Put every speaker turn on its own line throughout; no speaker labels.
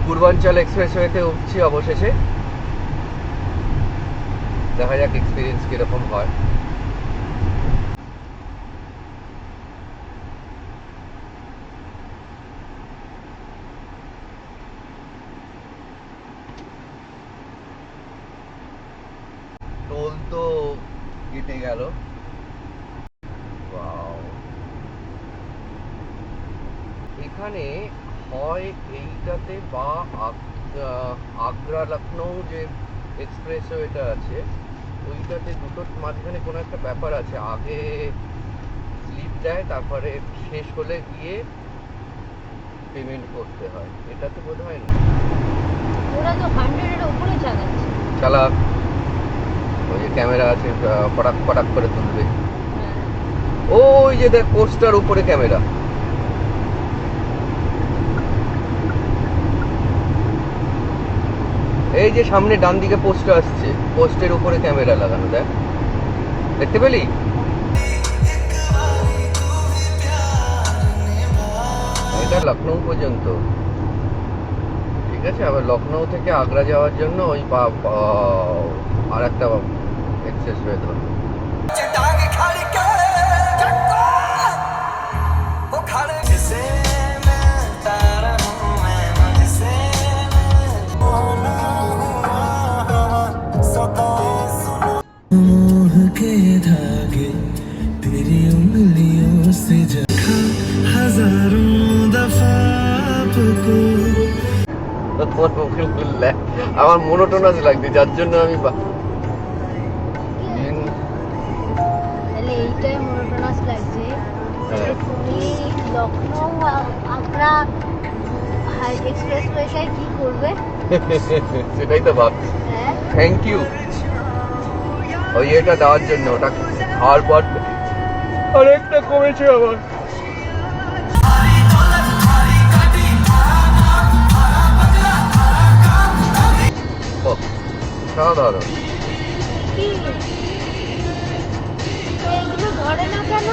পূর্বাঞ্চল এক্সপ্রেসওয়েতে উঠছি অবশেষে। দেখা যাক এক্সপিরিয়েন্স কিরকম হয়। টোল তো কেটে গেল। এখানে হয় এইটাতে বা আগ্রা লখনৌ যে এক্সপ্রেসওয়েটা আছে ওইটাতে দুটোর মাঝখানে কোনো একটা ব্যাপার আছে, আগে স্লিপ দেয় তারপরে শেষ হলে গিয়ে পেমেন্ট করতে হয়। এটাতে বোধ হয় না।
ওরা তো 100 এর উপরে চালাচ্ছে।
চালাক, ওই যে ক্যামেরা আছে পটাক পটাক করে তুলবে। ওই যে দেখ পোস্টার উপরে ক্যামেরা। এই যে সামনে ডান দিকে পোস্টার আসছে, পোস্টের উপরে ক্যামেরা লাগানো, দেখ, দেখতে পেলি? এটা লখনৌ পর্যন্ত, ঠিক আছে। আবার লখনৌ থেকে আগ্রা যাওয়ার জন্য ওই আর একটা এক্সপ্রেসওয়ে ধরো। আমার মোনোটোনাস লাগছে, যার জন্য আমি
এইটাই মোনোটোনাস লাগছে। তুমি লখনৌ আগ্রা এক্সপ্রেসওয়েটায় কি করবে?
সেটাই তো ভাবছি। থ্যাংক ইউ ওই এটা দেওয়ার জন্য। ওটা খাওয়ার পর অনেকটা কমেছে আবার। সাধারণ
এইগুলো ধরে না কেন?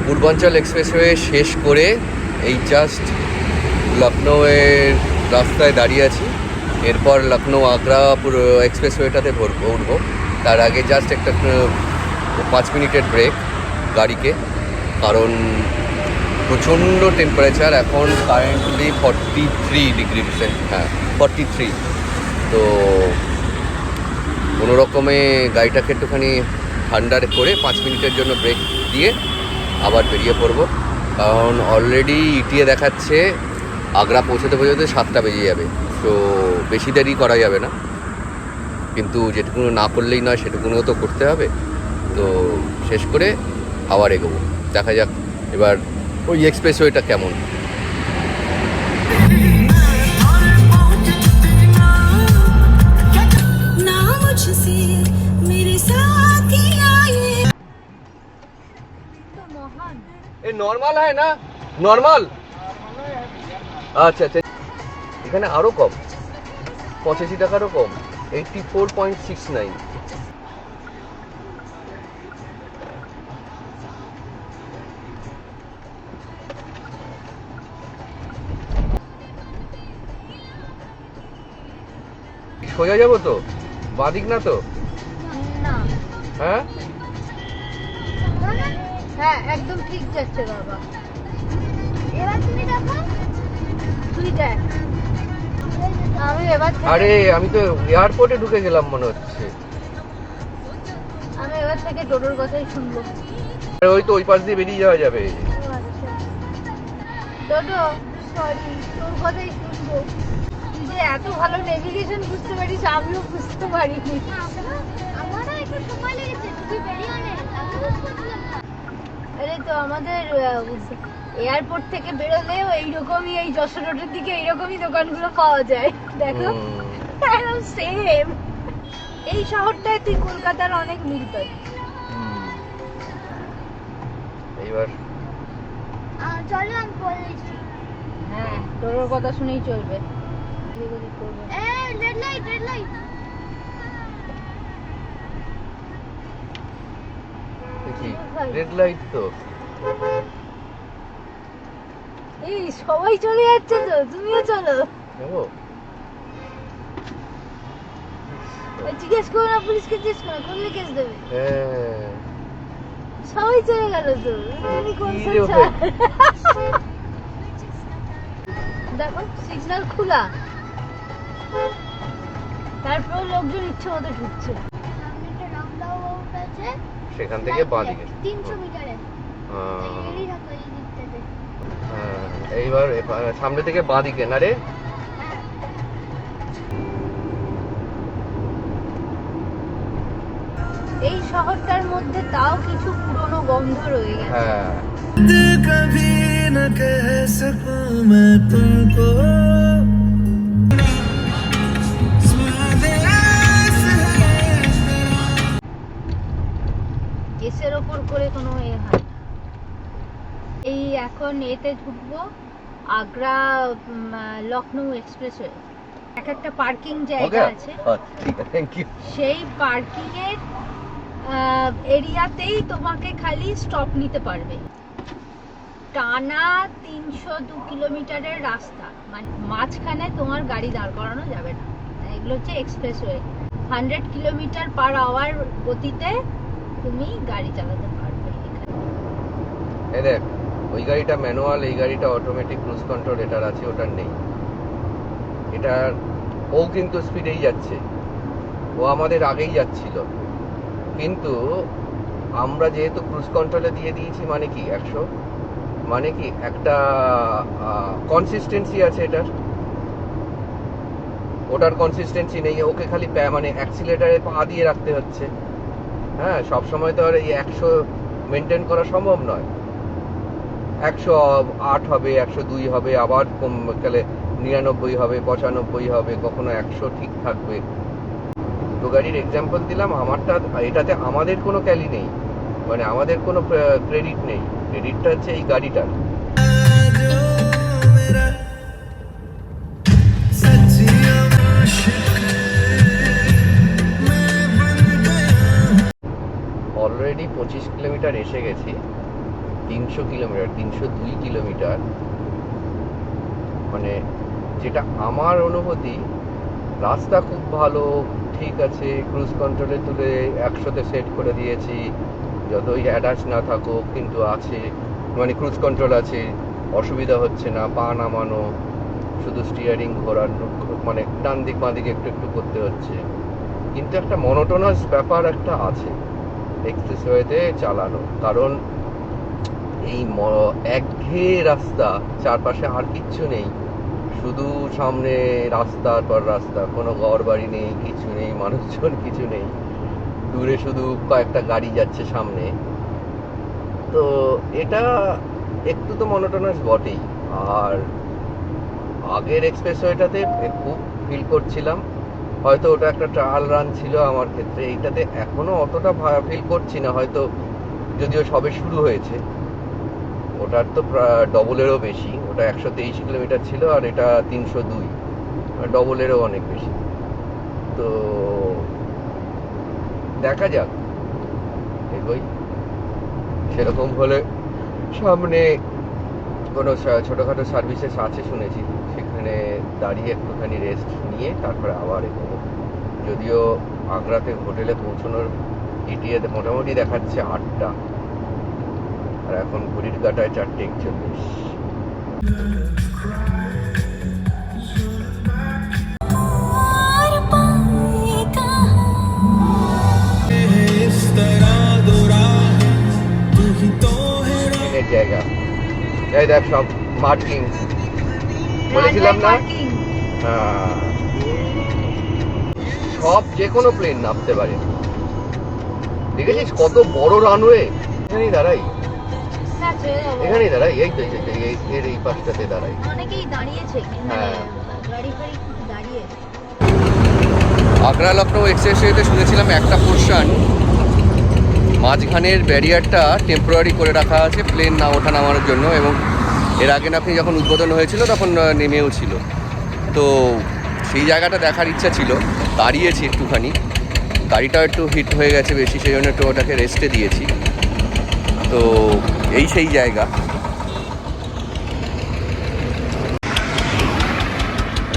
পূর্বাঞ্চল এক্সপ্রেসওয়ে শেষ করে এই জাস্ট লখনৌয়ের রাস্তায় দাঁড়িয়ে আছি। এরপর লখনৌ আগ্রা পুরো এক্সপ্রেসওয়েটাতে উঠবো। তার আগে জাস্ট একটা 5 মিনিটের ব্রেক গাড়িকে, কারণ প্রচণ্ড টেম্পারেচার এখন কারেন্টলি 43 ডিগ্রি, হ্যাঁ 43। তো কোনো রকমে গাড়িটাকে একটুখানি ঠান্ডা করে 5 মিনিটের জন্য ব্রেক দিয়ে আবার বেরিয়ে পড়বো। কারণ অলরেডি ইটিএ দেখাচ্ছে আগ্রা পৌঁছতে পৌঁছতে 7টা বেজে যাবে। তো বেশি দেরি করা যাবে না, কিন্তু যেটুকুনো না করলেই নয় সেটুকুনো তো করতে হবে। তো শেষ করে আবার এগোবো। দেখা যাক এবার ওই এক্সপ্রেসওয়েটা কেমন। নর্মাল হয় না? নর্মাল, আচ্ছা আচ্ছা। এখানে আরো কম, 85 টাকারও কম, 84.69। সোজা যাবো তো? বাদিক না তো?
না,
হ্যাঁ
হ্যাঁ একদম ঠিক যাচ্ছে বাবা। এবার তুমি দেখো, তুই দেখ। আমি এবার
আরে আমি তো এয়ারপোর্টে ঢুকে গেলাম মনে হচ্ছে।
আমি এবার থেকে টোটোর কথাই শুনবো।
ওই তো ওই পাশ দিয়ে বেরিয়ে যাওয়া যাবে।
টোটো সরি, তোর কথাই শুনবো। তুই যে এত ভালো নেভিগেশন বুঝতে পারিস আমিও বুঝতে পারিনি।
আমারও একটু সময় লেগেছে, তুমি বেরিয়ে অনেক আমি বুঝছিলাম না।
আরে তো আমাদের এয়ারপোর্ট থেকে বেরোলেও এইরকমই, এই যশোর রোডের দিকে এইরকমই দোকানগুলো পাওয়া যায়। দেখো একদম সেম। এই শহরটায় তুই কলকাতার অনেক মিল পাবি।
এইবার
চলো আমি বলে দিচ্ছি।
হ্যাঁ, তোর ওর কথা শুনেই চলবে।
Red light red light.
দেখি রেড লাইট তো।
এই সবাই চলে যাচ্ছে তো, তুমিও চলো।
যাবো?
জিজ্ঞেস করো না, পুলিশকে জিজ্ঞেস করো, করলে কেস দেবে।
হ্যাঁ
সবাই চলে গেল তো, তুমি কোন
কি রে
সংসার? দেখো সিগন্যাল খোলা, তারপর লোকজন ইচ্ছে মতো ঢুকছে।
সামনে একটা রাউন্ড আছে,
সেখান থেকে বাঁ দিকে।
300 মিটারে। এই রাখো এই দিকটাতে।
এইবার সামনে থেকে বাঁ দিকে না রে?
এই শহরটার মধ্যে তাও কিছু পুরনো গন্ধ রয়ে গেছে।
হ্যাঁ
कभी न कह सकूं मैं तुमको
কেসের ওপর করে কোনো এ হয়। এই এখন এতে ঢুকবো, আগ্রা লখনৌ এক্সপ্রেসওয়ে। এক একটা পার্কিং জায়গা আছে,
ঠিক আছে, থ্যাংক ইউ।
সেই পার্কিং এর এরিয়াতেই তোমাকে খালি স্টপ নিতে পারবে। টানা 302 কিলোমিটারের রাস্তা, মানে মাঝখানে তোমার গাড়ি দাঁড় করানো যাবে না। এগুলো হচ্ছে এক্সপ্রেসওয়ে। 100 কিলোমিটার পার আওয়ার গতিতে তুমি গাড়ি চালাতে পারবে এখানে।
এই দেখ, ওই গাড়িটা ম্যানুয়াল, এই গাড়িটা অটোমেটিক ক্রুজ কন্ট্রোল, এটার আছে ওটার নেই। এটার ও কিন্তু স্পিডেই যাচ্ছে, ও আমাদের আগেই যাচ্ছিল, কিন্তু আমরা যেহেতু ক্রুজ কন্ট্রোলে দিয়ে দিয়েছি, মানে কি 100, মানে কি একটা কনসিস্টেন্সি আছে এটার। ওটার কনসিস্টেন্সি নেই, ওকে খালি মানে অ্যাক্সিলেটারে পা দিয়ে রাখতে হচ্ছে। হ্যাঁ, সবসময় তো আর এই 100 মেনটেন করা সম্ভব নয়। 108 হবে, 102 হবে, আবার কমকালে 99 হবে, 95 হবে, কখনো 100 ঠিক থাকবে। তো গাড়ির এক্সাম্পল দিলাম, আমারটা, এটাতে আমাদের কোনো ক্যালি নেই, মানে আমাদের কোনো ক্রেডিট নেই। ক্রেডিটটা হচ্ছে এই গাড়িটার।
जो मेरा सच्ची आशिक मैं बन गया
অলরেডি 25 কিলোমিটার এসে গেছি। 300 কিলোমিটার, 302 কিলোমিটার, মানে যেটা আমার অনুভূতি, রাস্তা খুব ভালো, ঠিক আছে। ক্রুজ কন্ট্রোলে তুলে 100-তে সেট করে দিয়েছি, যতই অ্যাডাস না থাকুক কিন্তু আছে, মানে ক্রুজ কন্ট্রোল আছে, অসুবিধা হচ্ছে না। পা নামানো, শুধু স্টিয়ারিং ঘোরানো, মানে ডান দিক বাঁ দিকে একটু একটু করতে হচ্ছে, কিন্তু একটা মনোটোনাস ব্যাপার একটা আছে এক্সপ্রেসওয়েতে চালানো। কারণ এই একঘেয়ে রাস্তা, চারপাশে আর কিচ্ছু নেই, শুধু সামনে রাস্তার পর রাস্তা, কোনো ঘর বাড়ি নেই, কিছু নেই, মানুষজন কিছু নেই, দূরে শুধু কয়েকটা গাড়ি যাচ্ছে সামনে। তো এটা একটু তো মনোটোনাস বটেই। আর আগের এক্সপ্রেসওয়েটাতে খুব ফিল করছিলাম, হয়তো ওটা একটা ট্রায়াল রান ছিল আমার ক্ষেত্রে, এইটাতে এখনো অতটা ফিল করছি না, হয়তো, যদিও সবে শুরু হয়েছে। ওটার তো ডবলেরও বেশি, ওটা 123 কিলোমিটার ছিল, আর এটা 302, ডবলেরও অনেক বেশি। তো দেখা যাক, এগোই। সেরকম হলে সামনে কোনো ছোটোখাটো সার্ভিসেস আছে শুনেছি, সেখানে দাঁড়িয়ে একটুখানি রেস্ট নিয়ে তারপরে আবার এগোবো। যদিও আগ্রাতে হোটেলে পৌঁছানোর ইটিএতে মোটামুটি দেখাচ্ছে 8টা, আর এখন ঘড়ির কাঁটায় 4:41।
इस तरह दो राह तू ही तो है
ট্রেনের জায়গা। এই দেখ সব মার্কিং বলেছিলাম না
Parking।
হ্যাঁ। সব যে কোনো প্লেন নামতে পারে। দেখেছিস কত বড় রানওয়ে? এখানেই দাঁড়াই,
না, ছেড়ে দেবো।
এখানেই দাঁড়াই, এই তো এর এই পাশটাতে দাঁড়াই।
অনেকেই দাঁড়িয়েছে,
হ্যাঁ।
গাড়ি ফাড়ি দাঁড়িয়ে।
আগ্রা লখনৌ এক্সপ্রেসওয়েতে শুনেছিলাম একটা পোর্শন মাঝখানের ব্যারিয়ারটা টেম্পোরারি করে রাখা আছে প্লেন না ওঠা নামানোর জন্য, এবং এর আগে নাকি যখন উদ্বোধন হয়েছিল তখন নেমেও ছিল। তো সেই জায়গাটা দেখার ইচ্ছা ছিল, দাঁড়িয়েছি একটুখানি, গাড়িটাও একটু হিট হয়ে গেছে বেশি, সেই জন্য একটু ওটাকে রেস্টে দিয়েছি। তো এই সেই জায়গা।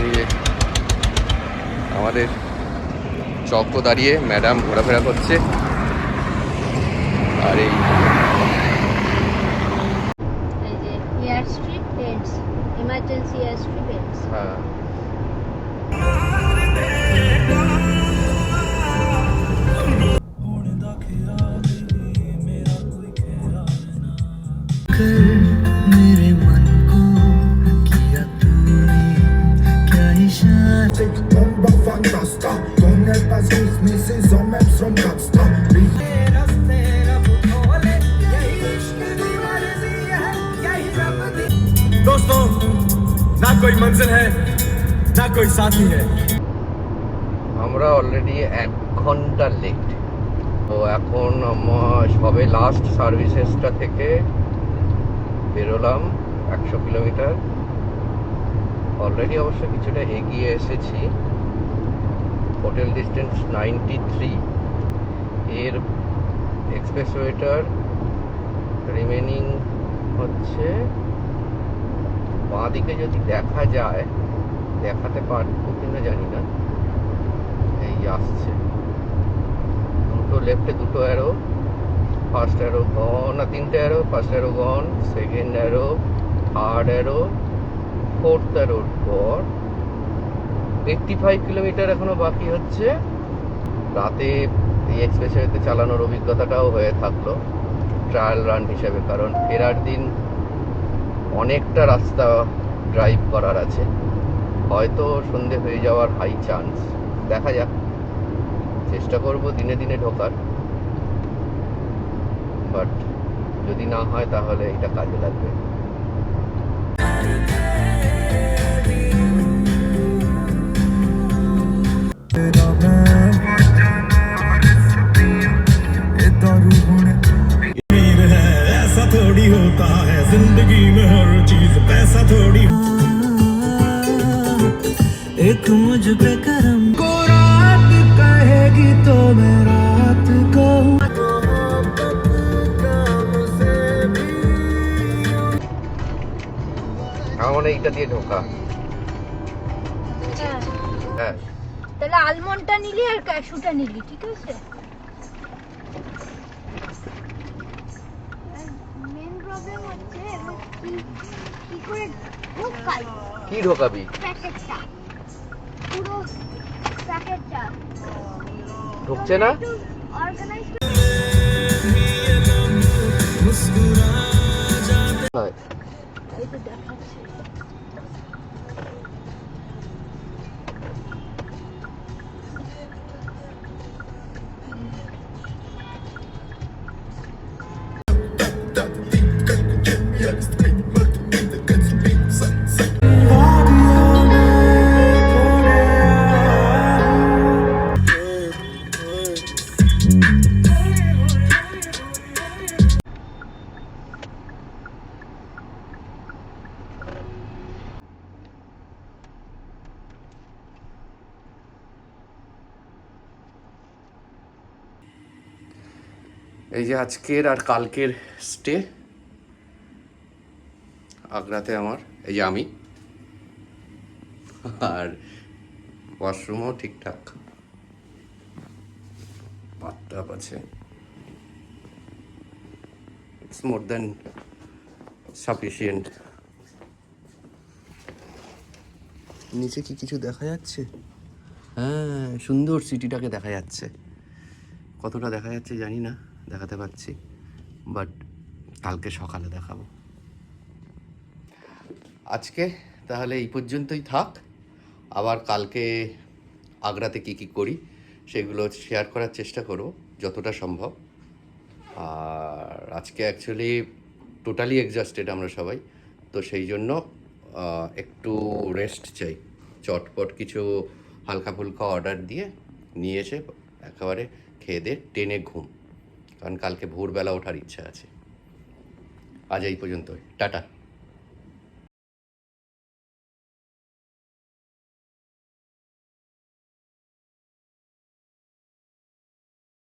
এই যে আমাদের চক্র দাঁড়িয়ে, ম্যাডাম ঘোরাফেরা করছে, আর এই
এই যে air strip ends, emergency air strip ends.
হ্যাঁ
मेरे मन को किया तूने क्या इशारा
Bomba fantasta, con el país Mrs. Omex from Capsta.
दोस्तों, ना कोई मंजिल है ना कोई साथी है।
আমরা অলরেডি 1 ঘন্টা লেট। তো এখন আমার সবে লাস্ট সার্ভিসেসটা থেকে বেরোলাম 100 কিলোমিটার। অলরেডি অবশ্য কিছুটা এগিয়ে এসেছি, হোটেল ডিস্টেন্স 93। এর এক্সপ্রেসওয়েটার রিমেনিং হচ্ছে বাঁ দিকে, যদি দেখা যায়, দেখাতে পারবো কিনা জানি না। এই আসছে দুটো লেফটে, দুটো অ্যারো, ফার্স্ট অ্যারো গন, না তিনটে arrow, first arrow gone, second arrow, third arrow, fourth অ্যারোর পর 85 কিলোমিটার এখনো বাকি হচ্ছে। রাতে এই এক্সপ্রেসওয়েতে চালানোর অভিজ্ঞতাটাও হয়ে থাকলো ট্রায়াল রান হিসেবে, কারণ ফেরার দিন অনেকটা রাস্তা ড্রাইভ করার আছে, হয়তো সন্ধে হয়ে যাওয়ার হাই চান্স। দেখা যাক, চেষ্টা করব দিনে দিনে ঢোকার, বাট যদি না হয় তাহলে এটা কাজে লাগবে।
तेरा मैं ये दारू होने
अमीर है ऐसा थोड़ी होता है, जिंदगी में हर चीज पैसा थोड़ी।
एक मुझ पे करम को रात कहेगी तो मैं रात कहूँ
আমার এইটা দিয়ে ঢোকা। হ্যাঁ
তাহলে আলমন্ডটা নিলি আর ক্যাশুটা নিলি, ঠিক আছে?
মেন প্রবলেম হচ্ছে এবার কি করে ঢোকাই
কি ঢোকাবি?
প্যাকেটটা, পুরো প্যাকেটটা
ঢুকছে না?
অর্গানাইজ
হয়।
এই তো দেখাচ্ছে।
এই যে আজকের আর কালকের স্টে আগ্রাতে আমার, এই যে আমি, আর ওয়াশরুমও ঠিকঠাক, বাথটাব আছে, ইটস মোর দেন সাফিসিয়েন্ট। নিচে কি কিছু দেখা যাচ্ছে? হ্যাঁ, সুন্দর সিটিটাকে দেখা যাচ্ছে। কতটা দেখা যাচ্ছে জানি না, দেখাতে পারছি, বাট কালকে সকালে দেখাবো। আজকে তাহলে এই পর্যন্তই থাক। আবার কালকে আগ্রাতে কী করি সেগুলো শেয়ার করার চেষ্টা করব যতটা সম্ভব। আর আজকে অ্যাকচুয়ালি টোটালি এক্সস্টেড আমরা সবাই, তো সেই জন্য একটু রেস্ট চাই। চটপট কিছু হালকা ফুলকা অর্ডার দিয়ে নিয়ে এসে একেবারে খেয়ে দিয়ে টেনে ঘুম, কারণ কালকে ভোরবেলা ওঠার ইচ্ছা আছে। আজ এই পর্যন্ত, টাটা।